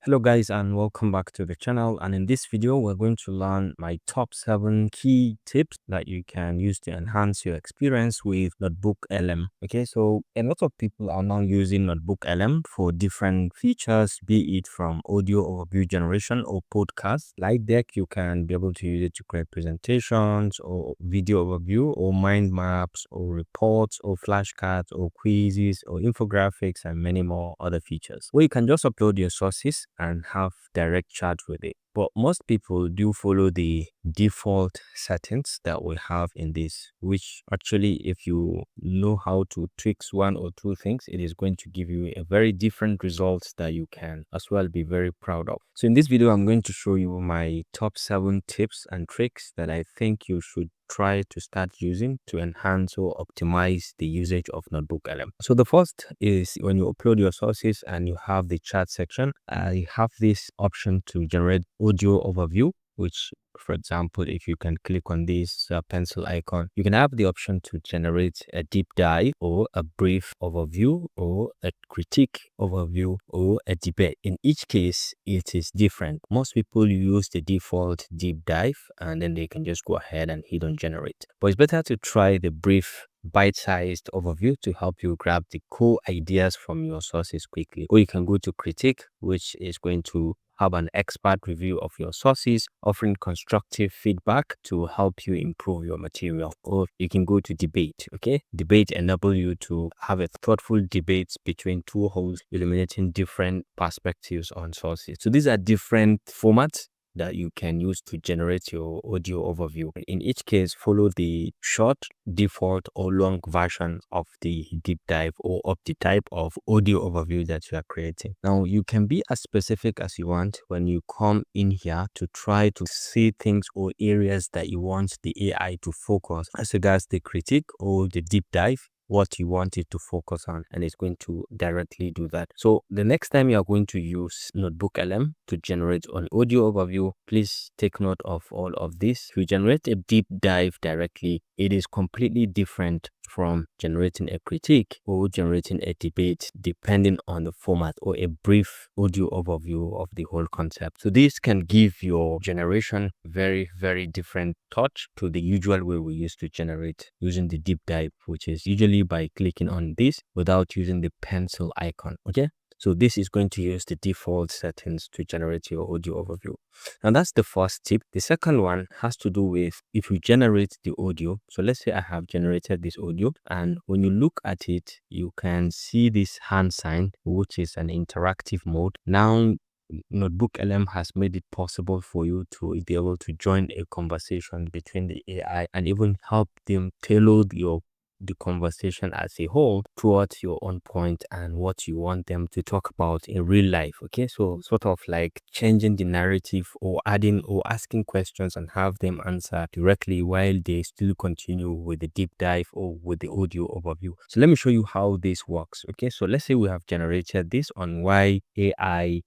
Hello guys and welcome back to the channel, and in this video we're going to learn my top 7 key tips that you can use to enhance your experience with NotebookLM. Okay, so a lot of people are now using NotebookLM for different features, be it from audio overview generation or podcasts. Like deck, you can be able to use it to create presentations or video overview or mind maps or reports or flashcards or quizzes or infographics and many more other features. Or you can just upload your sources and have direct chat with it. But most people do follow the default settings that we have in this, which actually, if you know how to tweak one or two things, it is going to give you a very different result that you can as well be very proud of. So in this video, I'm going to show you my top 7 tips and tricks that I think you should try to start using to enhance or optimize the usage of NotebookLM. So the first is when you upload your sources and you have the chat section, you have this option to generate audio overview, which, for example, if you can click on this pencil icon, you can have the option to generate a deep dive or a brief overview or a critique overview or a debate. In each case, it is different. Most people use the default deep dive and then they can just go ahead and hit on generate. But it's better to try the brief bite-sized overview to help you grab the core ideas from your sources quickly. Or you can go to critique, which is going to have an expert review of your sources, offering constructive feedback to help you improve your material. Or you can go to debate. Okay, debate enable you to have a thoughtful debate between two hosts, illuminating different perspectives on sources. So these are different formats that you can use to generate your audio overview. In each case, follow the short, default, or long version of the deep dive or of the type of audio overview that you are creating. Now, you can be as specific as you want when you come in here to try to see things or areas that you want the AI to focus as regards the critique or the deep dive, what you want it to focus on, and it's going to directly do that. So the next time you are going to use NotebookLM to generate an audio overview, please take note of all of this. If you generate a deep dive directly, it is completely different from generating a critique or generating a debate, depending on the format, or a brief audio overview of the whole concept. So this can give your generation very, very different touch to the usual way we used to generate using the deep dive, which is usually by clicking on this without using the pencil icon. Okay, so this is going to use the default settings to generate your audio overview. And that's the first tip. The second one has to do with if you generate the audio. So let's say I have generated this audio, and when you look at it, you can see this hand sign, which is an interactive mode. Now, NotebookLM has made it possible for you to be able to join a conversation between the AI and even help them tailor the conversation as a whole towards your own point and what you want them to talk about in real life. Okay, so sort of like changing the narrative or adding or asking questions and have them answer directly while they still continue with the deep dive or with the audio overview. So let me show you how this works. Okay, so let's say we have generated this on why AI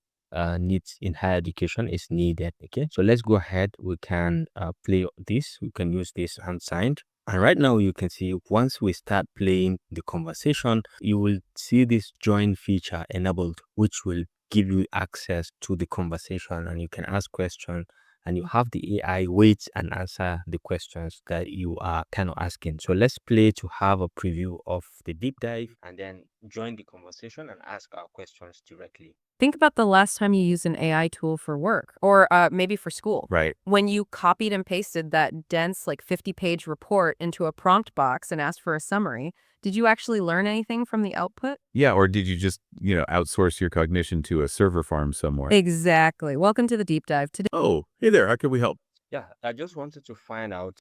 needs in higher education is needed. Okay, so let's go ahead. We can play this. We can use this hand signed. And right now you can see once we start playing the conversation, you will see this join feature enabled, which will give you access to the conversation and you can ask questions and you have the AI wait and answer the questions that you are kind of asking. So let's play to have a preview of the deep dive and then join the conversation and ask our questions directly. Think about the last time you used an AI tool for work or maybe for school. Right. When you copied and pasted that dense, like 50-page report into a prompt box and asked for a summary, did you actually learn anything from the output? Yeah, or did you just, outsource your cognition to a server farm somewhere? Exactly. Welcome to the deep dive. Today, Oh, hey there, how can we help? Yeah, I just wanted to find out,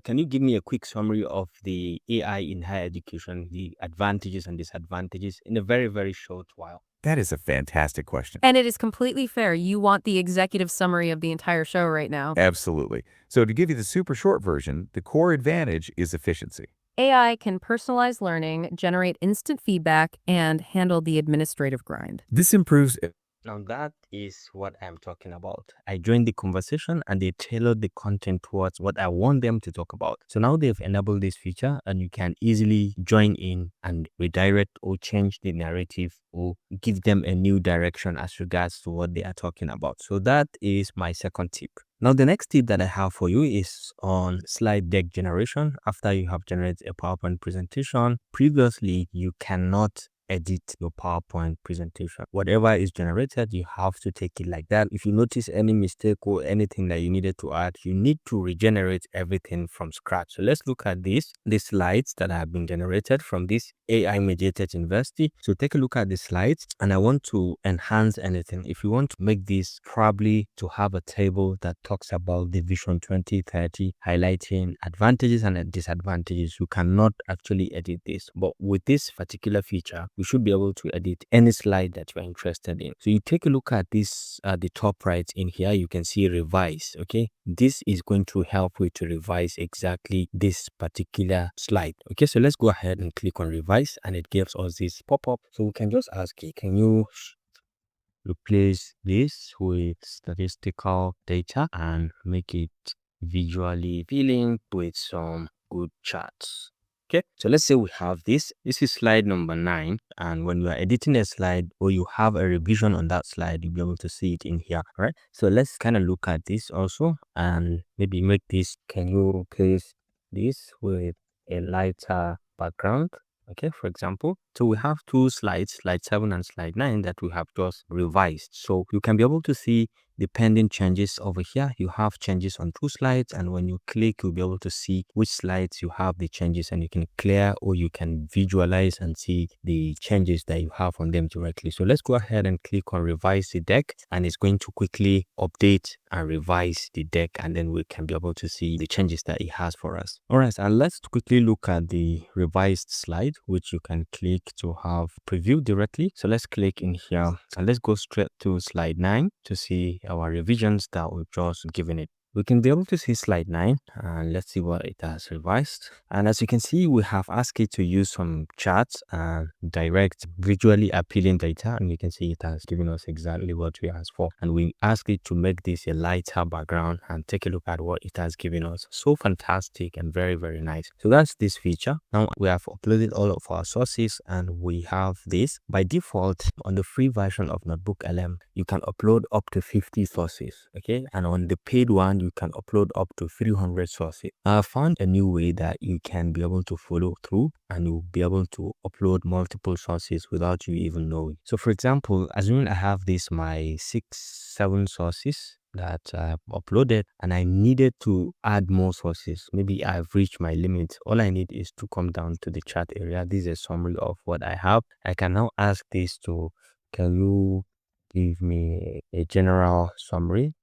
can you give me a quick summary of the AI in higher education, the advantages and disadvantages in a very, very short while? That is a fantastic question. and it is completely fair. You want the executive summary of the entire show right now. Absolutely. So to give you the super short version, the core advantage is efficiency. AI can personalize learning, generate instant feedback, and handle the administrative grind. This improves Now that is what I'm talking about. I joined the conversation and they tailored the content towards what I want them to talk about. So now they've enabled this feature and you can easily join in and redirect or change the narrative or give them a new direction as regards to what they are talking about. So that is my second tip. Now, the next tip that I have for you is on slide deck generation. After you have generated a PowerPoint presentation, previously you cannot edit your PowerPoint presentation. Whatever is generated, you have to take it like that. If you notice any mistake or anything that you needed to add, you need to regenerate everything from scratch. So let's look at the slides that have been generated from this AI mediated university. So take a look at the slides and I want to enhance anything. If you want to make this probably to have a table that talks about the Vision 2030, highlighting advantages and disadvantages, you cannot actually edit this. But with this particular feature, you should be able to edit any slide that you're interested in. So you take a look at this at the top right in here, you can see revise. Okay, this is going to help you to revise exactly this particular slide. Okay, so let's go ahead and click on revise and it gives us this pop-up. So we can just ask it, can you replace this with statistical data and make it visually appealing with some good charts. Okay, so let's say we have this is slide number 9, and when you are editing a slide or you have a revision on that slide, you'll be able to see it in here. All right, so let's kind of look at this also and maybe make this, can you replace this with a lighter background? Okay, for example, so we have two slides, slide 7 and slide 9, that we have just revised. So you can be able to see the pending changes over here. You have changes on 2 slides, and when you click, you'll be able to see which slides you have the changes, and you can clear or you can visualize and see the changes that you have on them directly. So let's go ahead and click on revise the deck, and it's going to quickly update and revise the deck, and then we can be able to see the changes that it has for us. All right, and let's quickly look at the revised slide, which you can click to have preview directly. So let's click in here and let's go straight to slide 9 to see our revisions that we've just given it. We can be able to see slide 9 and let's see what it has revised. And as you can see, we have asked it to use some charts and direct visually appealing data, and you can see it has given us exactly what we asked for. And we asked it to make this a lighter background, and take a look at what it has given us. So fantastic and very, very nice. So that's this feature. Now we have uploaded all of our sources and we have this. By default, on the free version of NotebookLM, you can upload up to 50 sources. Okay, and on the paid one, you can upload up to 300 sources. I found a new way that you can be able to follow through and you'll be able to upload multiple sources without you even knowing. So for example, assuming I have this my 6-7 sources that I've uploaded and I needed to add more sources. Maybe I've reached my limit. All I need is to come down to the chat area. This is a summary of what I have. I can now ask this to, can you give me a general summary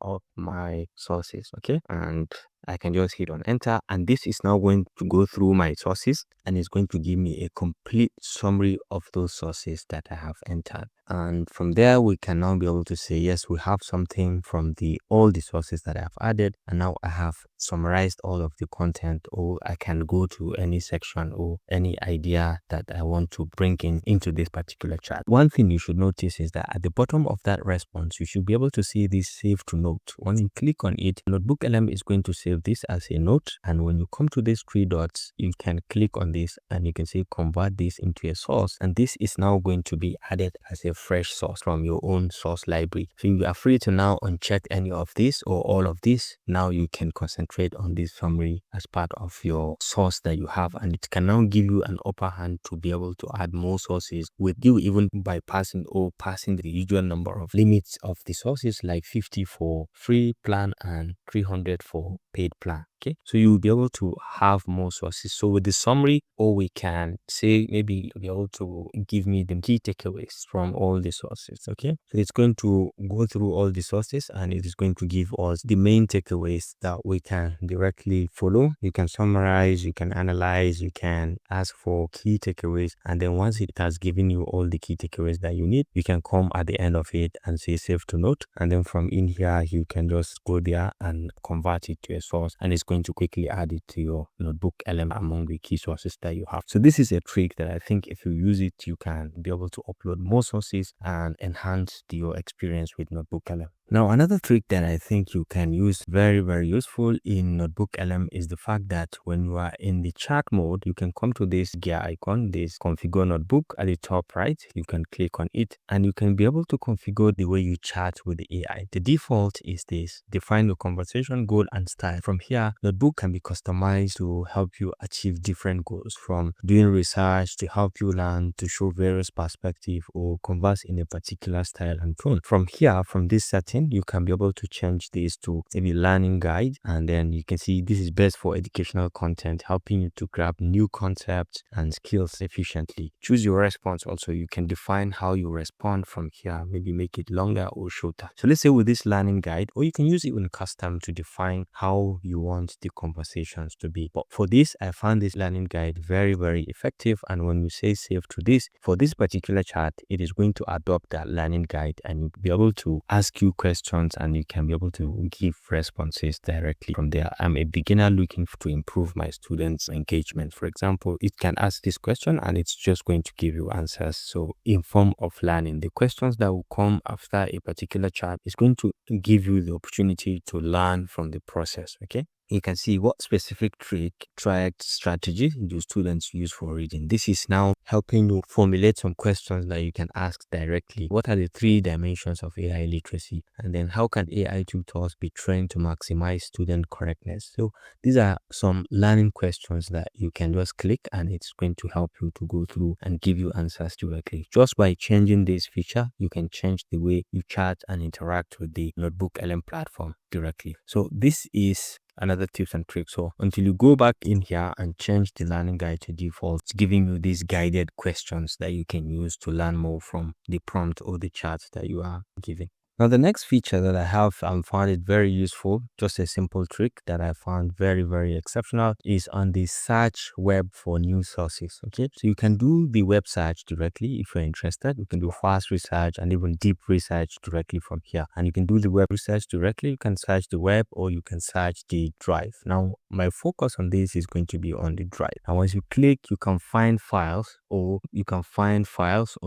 of my sources? Okay, and I can just hit on enter, and this is now going to go through my sources and it's going to give me a complete summary of those sources that I have entered. And from there, we can now be able to say, yes, we have something from all the sources that I have added, and now I have summarized all of the content, or I can go to any section or any idea that I want to bring into this particular chat. One thing you should notice is that at the bottom of that response, you should be able to see this save to note. When you click on it, NotebookLM is going to save this as a note, and when you come to these 3 dots, you can click on this and you can say convert this into a source, and this is now going to be added as a fresh source from your own source library. So you are free to now uncheck any of this or all of this. Now you can concentrate on this summary as part of your source that you have, and it can now give you an upper hand to be able to add more sources with you even bypassing or passing the usual number of limits of the sources, like 50 for free plan and 300 for paid plan. Okay, so you'll be able to have more sources. So with the summary, or we can say maybe you'll be able to give me the key takeaways from all the sources. Okay, so it's going to go through all the sources and it is going to give us the main takeaways that we can directly follow. You can summarize, you can analyze, you can ask for key takeaways, and then once it has given you all the key takeaways that you need, you can come at the end of it and say save to note, and then from in here you can just go there and convert it to a source, and it's going to quickly add it to your NotebookLM among the key sources that you have. So this is a trick that I think if you use it, you can be able to upload more sources and enhance your experience with NotebookLM. Now, another trick that I think you can use very useful in NotebookLM is the fact that when you are in the chat mode, you can come to this gear icon, this configure notebook at the top right. You can click on it and you can be able to configure the way you chat with the AI. The default is this: define your conversation goal and style. From here, notebook can be customized to help you achieve different goals, from doing research to help you learn to show various perspectives or converse in a particular style and tone. From here, from this setting, you can be able to change this to maybe learning guide, and then you can see this is best for educational content, helping you to grab new concepts and skills efficiently. Choose your response also. You can define how you respond from here, maybe make it longer or shorter. So let's say with this learning guide, or you can use it in custom to define how you want the conversations to be. But for this, I found this learning guide very effective, and when you say save to this, for this particular chat, it is going to adopt that learning guide and you'll be able to ask you questions and you can be able to give responses directly from there. I'm a beginner looking to improve my students' engagement. For example, it can ask this question and it's just going to give you answers. So in form of learning, the questions that will come after a particular chat is going to give you the opportunity to learn from the process. Okay. You can see what specific trick, strategy do students use for reading. This is now helping you formulate some questions that you can ask directly. What are the 3 dimensions of AI literacy? And then how can AI tutors be trained to maximize student correctness? So these are some learning questions that you can just click and it's going to help you to go through and give you answers directly. Just by changing this feature, you can change the way you chat and interact with the NotebookLM platform directly. So this is another tips and tricks. So until you go back in here and change the learning guide to default, it's giving you these guided questions that you can use to learn more from the prompt or the chat that you are giving. Now, the next feature that I have found it very useful, just a simple trick that I found very exceptional, is on the search web for news sources. Okay, so you can do the web search directly if you're interested. You can do fast research and even deep research directly from here. And you can do the web research directly. You can search the web or you can search the drive. Now, my focus on this is going to be on the drive. And once you click, you can find files or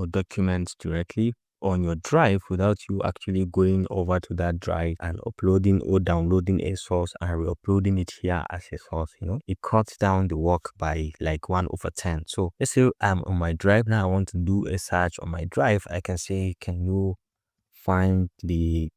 documents directly on your drive without you actually going over to that drive and uploading or downloading a source and re-uploading it here as a source. It cuts down the work by like 1/10. So let's say I'm on my drive now, I want to do a search on my drive. I can say, can you find the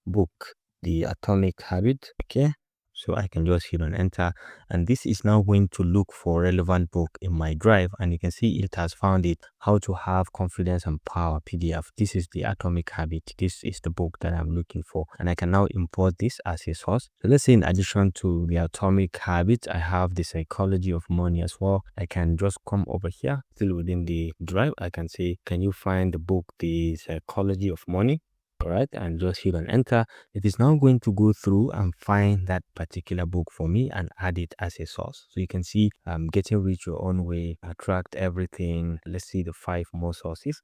book The Atomic Habit? Okay, so I can just hit on enter and this is now going to look for relevant book in my drive, and you can see it has found it. How to Have Confidence and Power PDF. This is The Atomic Habit. This is the book that I'm looking for, and I can now import this as a source. So let's say in addition to The Atomic Habit, I have The Psychology of Money as well. I can just come over here, still within the drive. I can say, can you find the book The Psychology of Money? All right, and just hit on enter. It is now going to go through and find that particular book for me and add it as a source. So you can see Getting Rich Your Own Way, Attract Everything. Let's see the 5 more sources.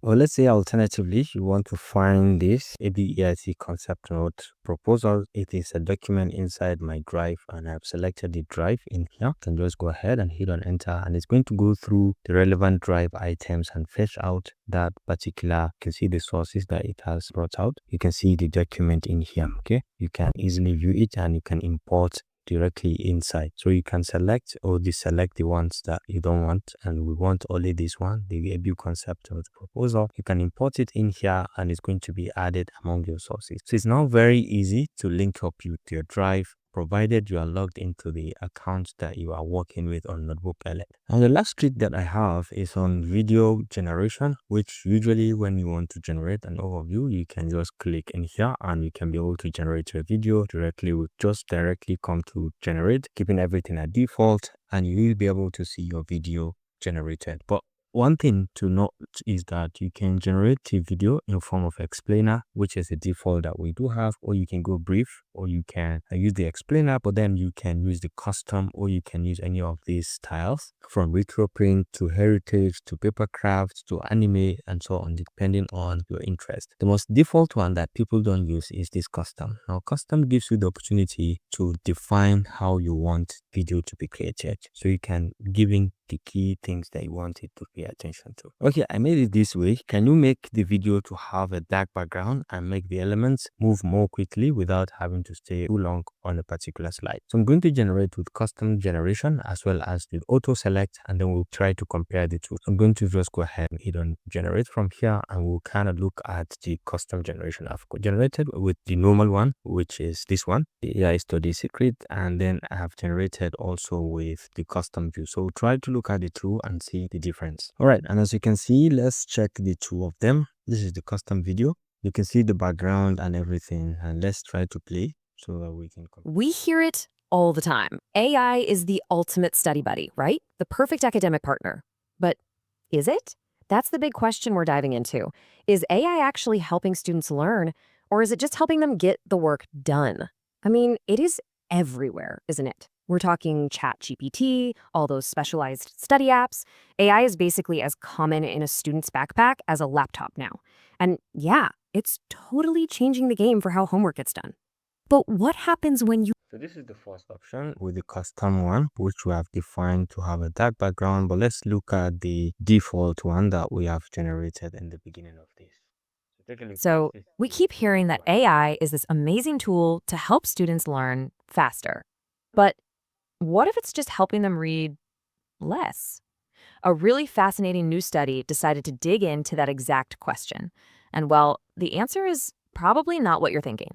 Or let's say alternatively, you want to find this ABEIT concept note proposal. It is a document inside my drive and I've selected the drive in here. I can just go ahead and hit on enter and it's going to go through the relevant drive items and fetch out that particular. You can see the sources that it has brought out. You can see the document in here. Okay, you can easily view it and you can import directly inside. So you can select or deselect the ones that you don't want, and we want only this one, the ABU concept or the proposal. You can import it in here and it's going to be added among your sources. So it's now very easy to link up with your drive, provided you are logged into the account that you are working with on NotebookLM. And the last trick that I have is on video generation, which usually when you want to generate an overview, you can just click in here and you can be able to generate a video directly. With just directly come to generate, keeping everything at default, and you will be able to see your video generated. But one thing to note is that you can generate a video in form of explainer, which is a default that we do have, or you can go brief, or you can use the explainer, but then you can use the custom, or you can use any of these styles from retro print to heritage to paper craft to anime and so on, depending on your interest. The most default one that people don't use is this custom. Now, custom gives you the opportunity to define how you want video to be created, so you can give in the key things that you want it to pay attention to. Okay, I made it this way. Can you make the video to have a dark background and make the elements move more quickly without having to stay too long on a particular slide? So I'm going to generate with custom generation as well as with auto select, and then we'll try to compare the two. So I'm going to just go ahead and hit on generate from here, and we'll kind of look at the custom generation I've generated with the normal one, which is this one, the AI study secret, and then I have generated also with the custom view. So try to look at the two and see the difference. All right, and as you can see, let's check the two of them. This is the custom video. You can see the background and everything, and let's try to play so that we can compare. We hear it all the time. AI is the ultimate study buddy, right? The perfect academic partner. But is it? That's the big question we're diving into. Is AI actually helping students learn, or is it just helping them get the work done? I mean, it is everywhere, isn't it? We're talking ChatGPT, all those specialized study apps. AI is basically as common in a student's backpack as a laptop now. And yeah, it's totally changing the game for how homework gets done. But what happens when you So this is the first option with the custom one, which we have defined to have a dark background. But let's look at the default one that we have generated in the beginning of this. So take a look. So This is we the keep hearing that one. AI is this amazing tool to help students learn faster. But what if it's just helping them read less? A really fascinating new study decided to dig into that exact question. And well, the answer is probably not what you're thinking.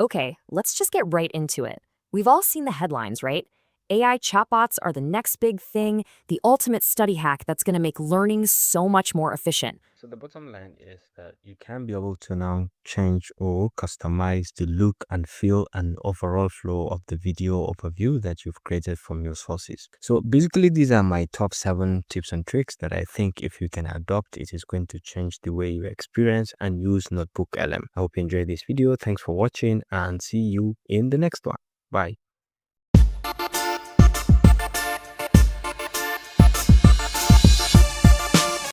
Okay, let's just get right into it. We've all seen the headlines, right? AI chatbots are the next big thing, the ultimate study hack that's going to make learning so much more efficient. So the bottom line is that you can be able to now change or customize the look and feel and overall flow of the video overview that you've created from your sources. So basically, these are my top 7 tips and tricks that I think if you can adopt, it is going to change the way you experience and use NotebookLM. I hope you enjoyed this video. Thanks for watching and see you in the next one. Bye.